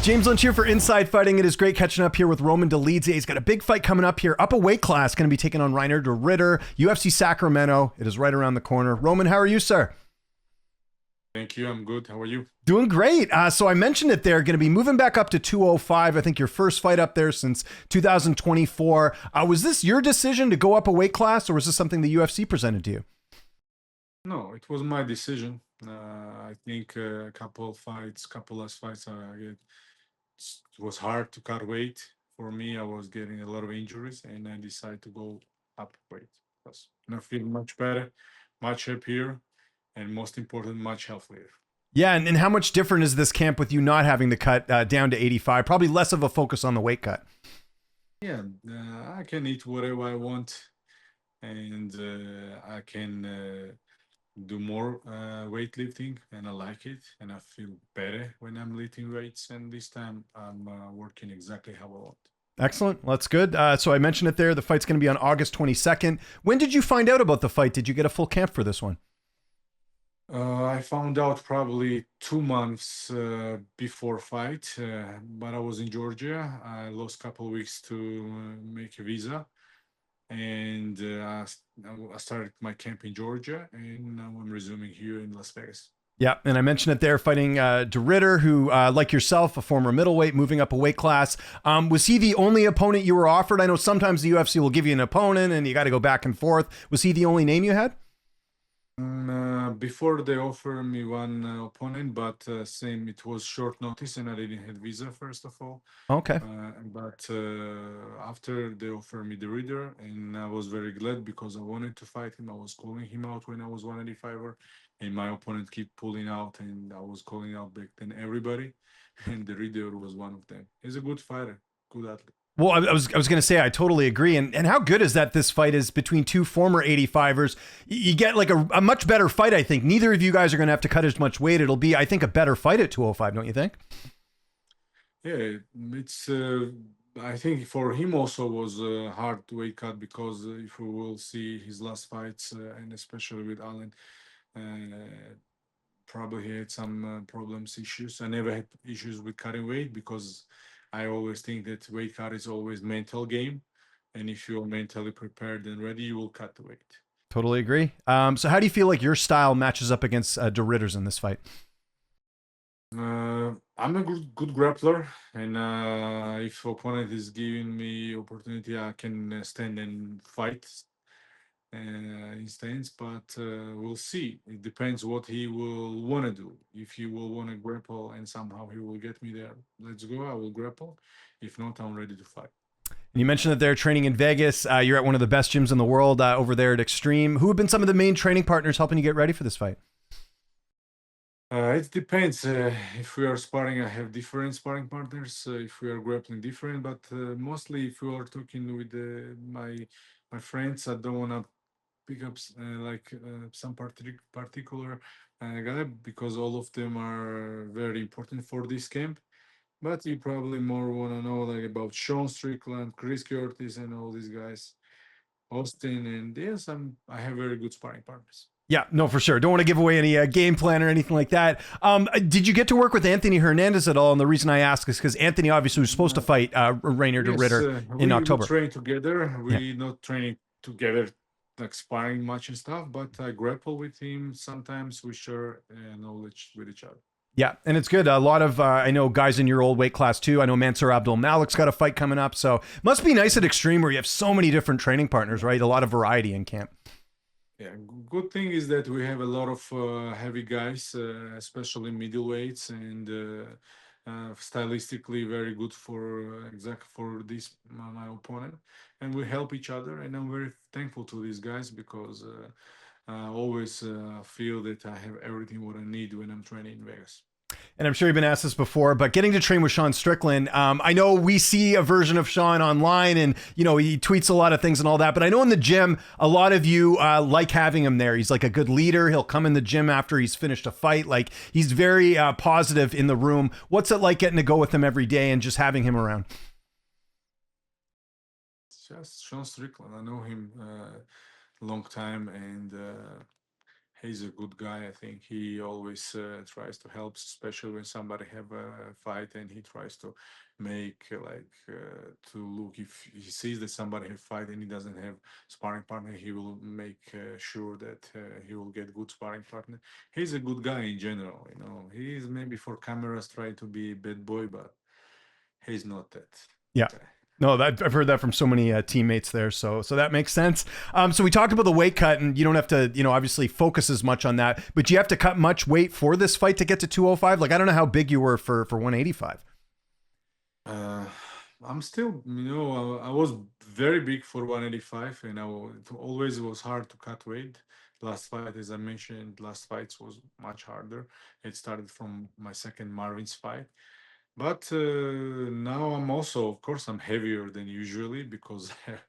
James Lynch here for Inside Fighting. It is great catching up here with Roman Dolidze. He's got a big fight coming up here, up a weight class, going to be taking on Reiner de Ridder, UFC Sacramento. It is right around the corner. Roman, how are you, sir? Thank you. I'm good. How are you? Doing great. So I mentioned it there, going to be moving back up to 205. I think your first fight up there since 2024. Was this your decision to go up a weight class, or was this something the UFC presented to you? No, it was my decision. I think a couple last fights, it was hard to cut weight. For me, I was getting a lot of injuries, and I decided to go up weight. And I feel much better, much happier, and most important, much healthier. Yeah, and how much different is this camp with you not having to cut down to 85? Probably less of a focus on the weight cut. Yeah, I can eat whatever I want, and I can do more weightlifting, and I like it, and I feel better when I'm lifting weights. And this time I'm working exactly how I want. Excellent. Well, that's good. So I mentioned it there. The fight's going to be on August 22nd. When did you find out about the fight? Did you get a full camp for this one? I found out probably 2 months before fight, but I was in Georgia. I lost a couple of weeks to make a visa, and I started my camp in Georgia, and now I'm resuming here in Las Vegas. Yeah, and I mentioned it there, fighting de Ridder, who, like yourself, a former middleweight, moving up a weight class. Was he the only opponent you were offered? I know sometimes the UFC will give you an opponent, and you got to go back and forth. Was he the only name you had? Before they offered me one opponent, but same, it was short notice, and I didn't have visa first of all. Okay. But after they offered me the Ridder, and I was very glad because I wanted to fight him. I was calling him out when I was 185er, and my opponent kept pulling out, and I was calling out back then everybody, and the Ridder was one of them. He's a good fighter, good athlete. Well, I was going to say, I totally agree. And how good is that this fight is between two former 85ers? You get like a much better fight, I think. Neither of you guys are going to have to cut as much weight. It'll be, I think, a better fight at 205, don't you think? Yeah, it's. I think for him also was a hard weight cut because if we will see his last fights, and especially with Allen, uh, probably he had some problems, issues. I never had issues with cutting weight because I always think that weight cut is always mental game, and if you're mentally prepared and ready, you will cut the weight. Totally agree. So how do you feel like your style matches up against de Ridder's in this fight? I'm a good grappler, and if opponent is giving me opportunity, I can stand and fight in stance. But we'll see. It depends what he will want to do. If he will want to grapple and somehow he will get me there, let's go. I will grapple. If not, I'm ready to fight. And you mentioned that they're training in Vegas. You're at one of the best gyms in the world over there at Xtreme. Who have been some of the main training partners helping you get ready for this fight? It depends. If we are sparring, I have different sparring partners. If we are grappling, different. But mostly, if we are talking with my friends, I don't want to pick up some particular guy because all of them are very important for this camp. But you probably more want to know like about Sean Strickland, Chris Curtis, and all these guys, Austin, and yes, I have very good sparring partners. Yeah, no, for sure. Don't want to give away any game plan or anything like that. Did you get to work with Anthony Hernandez at all? And the reason I ask is because Anthony obviously was supposed to fight Reiner de Ridder in October. We train together. We're not training together, like sparring much and stuff, but I grapple with him. Sometimes we share knowledge with each other. Yeah, and it's good. A lot of, I know guys in your old weight class too. I know Mansour Abdul Malik's got a fight coming up. So must be nice at Xtreme where you have so many different training partners, right? A lot of variety in camp. Yeah, good thing is that we have a lot of heavy guys, especially middleweights, and stylistically very good for exactly for this my opponent, and we help each other. And I'm very thankful to these guys because I always feel that I have everything what I need when I'm training in Vegas. And I'm sure you've been asked this before, but getting to train with Sean Strickland, I know we see a version of Sean online and, you know, he tweets a lot of things and all that, but I know in the gym, a lot of you like having him there. He's like a good leader. He'll come in the gym after he's finished a fight. Like he's very positive in the room. What's it like getting to go with him every day and just having him around? It's just Sean Strickland. I know him a long time, and he's a good guy. I think he always tries to help, especially when somebody have a fight, and he tries to make to look if he sees that somebody have fight and he doesn't have sparring partner, he will make sure that he will get good sparring partner. He's a good guy in general. He's maybe for cameras trying to be a bad boy, but he's not that Yeah. guy. No, I've heard that from so many teammates there, so that makes sense. So we talked about the weight cut, and you don't have to, obviously focus as much on that, but you have to cut much weight for this fight to get to 205. Like, I don't know how big you were for 185. I'm still, I was very big for 185, and it always was hard to cut weight. Last fight, as I mentioned, last fights was much harder. It started from my second Marvin's fight. But now I'm also, of course, I'm heavier than usually because I have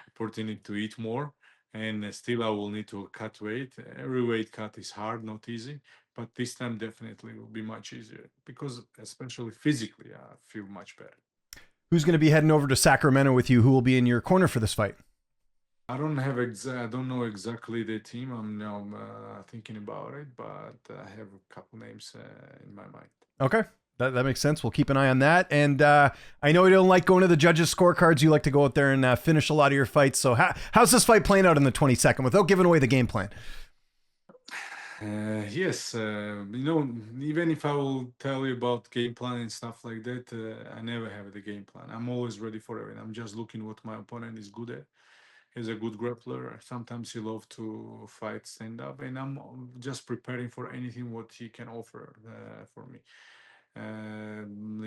opportunity to eat more, and still I will need to cut weight. Every weight cut is hard, not easy, but this time definitely will be much easier because, especially physically, I feel much better. Who's going to be heading over to Sacramento with you? Who will be in your corner for this fight? I don't know exactly the team. I'm now thinking about it, but I have a couple names in my mind. Okay. That makes sense. We'll keep an eye on that. And I know you don't like going to the judges' scorecards. You like to go out there and finish a lot of your fights. So how's this fight playing out in the 22nd without giving away the game plan? Yes, even if I will tell you about game plan and stuff like that, I never have the game plan. I'm always ready for everything. I'm just looking what my opponent is good at. He's a good grappler. Sometimes he loves to fight stand up, and I'm just preparing for anything what he can offer for me.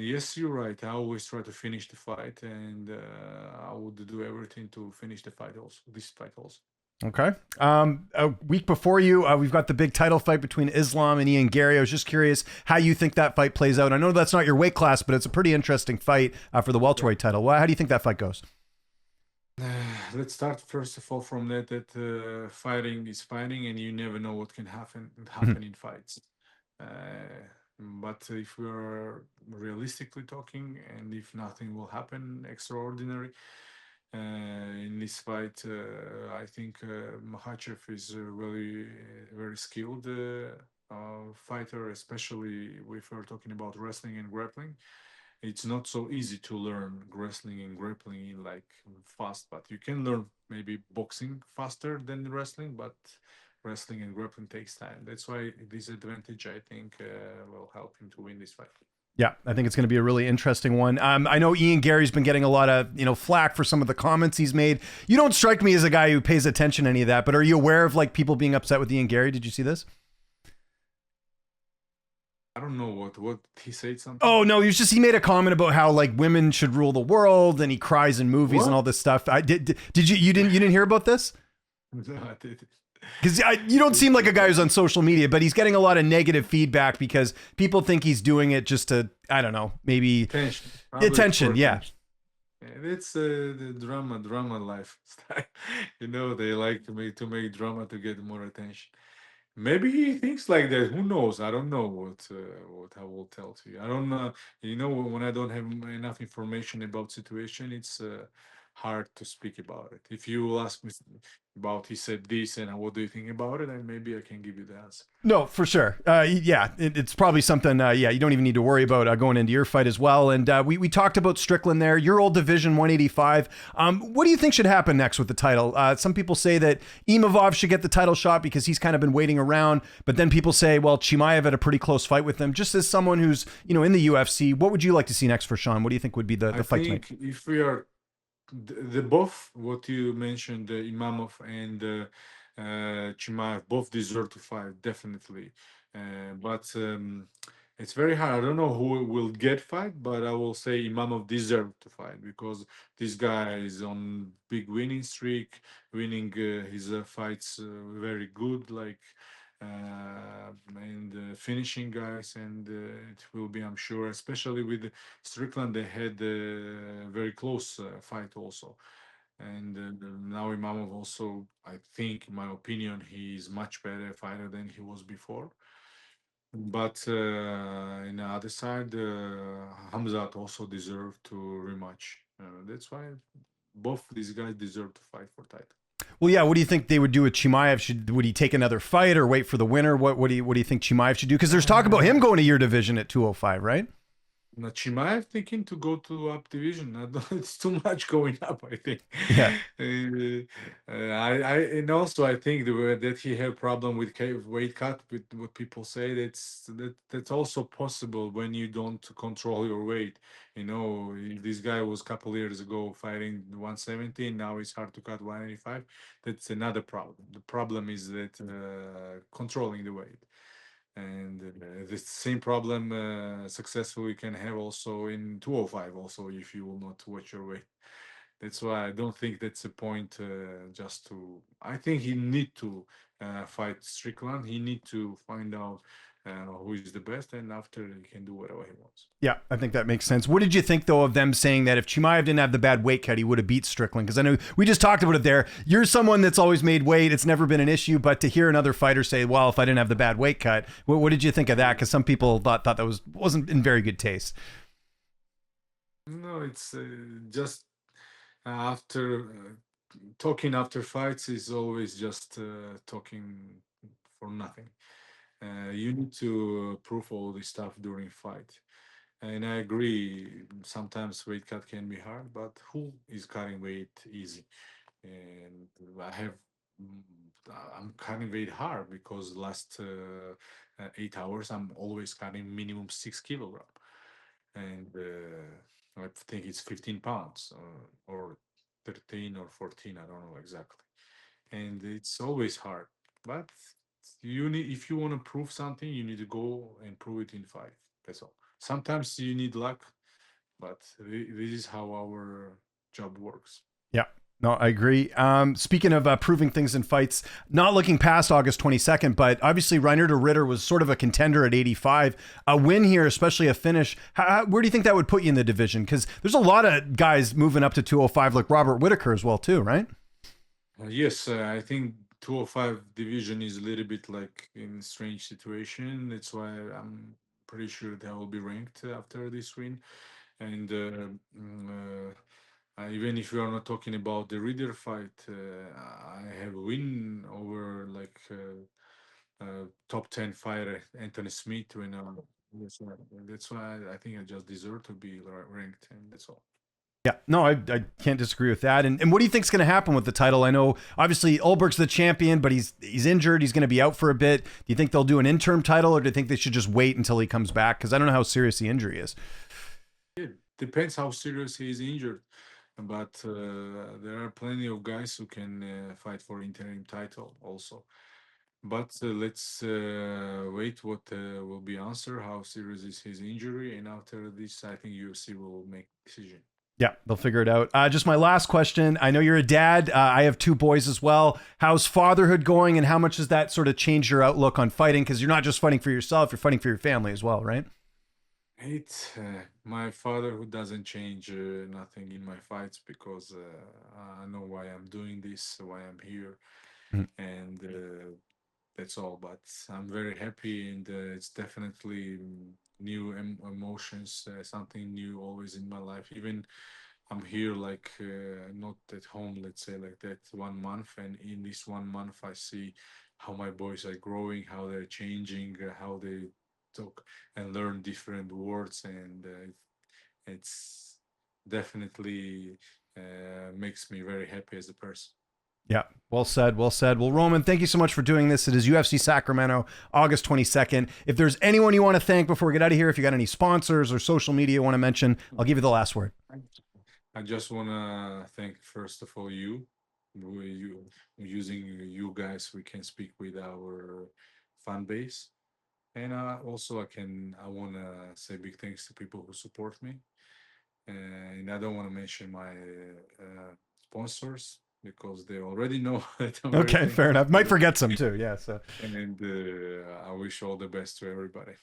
Yes, you're right. I always try to finish the fight, and I would do everything to finish the fight also. This fight also. Okay. A week before you, we've got the big title fight between Islam and Ian Garry. I was just curious how you think that fight plays out. I know that's not your weight class, but it's a pretty interesting fight for the welterweight title. How do you think that fight goes? Let's start first of all from that fighting is fighting, and you never know what can happen in fights. But if we are realistically talking, and if nothing will happen extraordinary in this fight, I think Makhachev is a very skilled fighter, especially if we're talking about wrestling and grappling. It's not so easy to learn wrestling and grappling in like fast, but you can learn maybe boxing faster than wrestling, but wrestling and grappling takes time. That's why this advantage, I think, will help him to win this fight. Yeah, I think it's going to be a really interesting one. I know Ian Garry's been getting a lot of flack for some of the comments he's made. You don't strike me as a guy who pays attention to any of that, but are you aware of like people being upset with Ian Garry? Did you see this? I don't know what he said something. Oh no, he made a comment about how like women should rule the world, and he cries in movies and all this stuff. I did you didn't hear about this? No, I did. Because you don't seem like a guy who's on social media, but he's getting a lot of negative feedback because people think he's doing it just to, I don't know, maybe Attention. attention. Yeah. It's the drama lifestyle. They like to make drama to get more attention. Maybe he thinks like that. Who knows? I don't know what I will tell to you. I don't know. When I don't have enough information about situation, it's hard to speak about it. If you ask me about he said this and what do you think about it, then maybe I can give you the answer. No, for sure. Yeah, it's probably something. You don't even need to worry about going into your fight as well. And we talked about Strickland there. Your old division, 185. What do you think should happen next with the title? Some people say that Imavov should get the title shot because he's kind of been waiting around. But then people say, well, Chimaev had a pretty close fight with him. Just as someone who's in the UFC, what would you like to see next for Sean? What do you think would be the fight to make? I think if we are the both what you mentioned, Imamov and Chimaev, both deserve to fight definitely. But it's very hard. I don't know who will get fight, but I will say Imamov deserved to fight because this guy is on big winning streak, winning his fights very good, like and finishing guys, and it will be, I'm sure, especially with Strickland, they had a very close fight also. And now Imamov also, I think, in my opinion, he's much better fighter than he was before. But in the other side, Hamzat also deserved to rematch. That's why both these guys deserve to fight for title. Well, yeah. What do you think they would do with Chimaev? Would he take another fight or wait for the winner? What do you think Chimaev should do? Because there's talk about him going to your division at 205, right? Chimaev thinking to go to up division. It's too much going up, I think. Yeah. And also I think that he had problem with weight cut. With what people say, that's also possible when you don't control your weight. If this guy was a couple years ago fighting 170, now it's hard to cut 185. That's another problem. The problem is that controlling the weight. And the same problem successfully can have also in 205 also if you will not watch your weight. That's why I don't think that's a point. Just to I think he need to fight Strickland. He need to find out who is the best, and after he can do whatever he wants. Yeah, I think that makes sense. What did you think, though, of them saying that if Chimaev didn't have the bad weight cut, he would have beat Strickland? Because I know we just talked about it there. You're someone that's always made weight. It's never been an issue. But to hear another fighter say, well, if I didn't have the bad weight cut, what did you think of that? Because some people thought that wasn't in very good taste. No, it's just after talking after fights is always just talking for nothing. You need to prove all this stuff during fight. And I agree, sometimes weight cut can be hard, but who is cutting weight easy? And I have, mm, I'm cutting weight hard because last 8 hours I'm always cutting minimum 6 kilogram, and I think it's 15 pounds or 13 or 14. I don't know exactly, and it's always hard. But if you want to prove something, you need to go and prove it in fight. That's all. Sometimes you need luck, but this is how our job works. Yeah. No, I agree. Speaking of proving things in fights, not looking past August 22nd, but obviously Reiner to Ritter was sort of a contender at 85. A win here, especially a finish. Where do you think that would put you in the division? Because there's a lot of guys moving up to 205, like Robert Whitaker as well, too, right? Yes, I think 205 division is a little bit like in a strange situation. That's why I'm pretty sure they will be ranked after this win. And even if we are not talking about the Reader fight, I have a win over like top 10 fighter Anthony Smith. That's why I think I just deserve to be ranked, and that's all. Yeah, no, I can't disagree with that. And what do you think's going to happen with the title? I know obviously Ulberg's the champion, but he's injured. He's going to be out for a bit. Do you think they'll do an interim title, or do you think they should just wait until he comes back? Because I don't know how serious the injury is. It depends how serious he is injured, but there are plenty of guys who can fight for interim title also. But let's wait what will be answer, how serious is his injury, and after this, I think UFC will make decision. Yeah, they'll figure it out. Just my last question. I know you're a dad. I have two boys as well. How's fatherhood going, and how much does that sort of change your outlook on fighting? Because you're not just fighting for yourself, you're fighting for your family as well, right? It's my fatherhood doesn't change nothing in my fights because I know why I'm doing this, why I'm here, Mhm. and that's all. But I'm very happy, and it's definitely new emotions, something new always in my life. Even I'm here like not at home, let's say like that, 1 month, and in this 1 month I see how my boys are growing, how they're changing, how they talk and learn different words, and it's definitely makes me very happy as a person. Yeah, well said, well said. Well, Roman, thank you so much for doing this. It is UFC Sacramento, August 22nd. If there's anyone you want to thank before we get out of here, if you got any sponsors or social media you want to mention, I'll give you the last word. I just want to thank first of all you. Using you guys, we can speak with our fan base, and also I want to say big thanks to people who support me, and I don't want to mention my sponsors because they already know that I'm very Okay, fair thankful enough. to Might them. forget some too. Yeah. So And I wish all the best to everybody.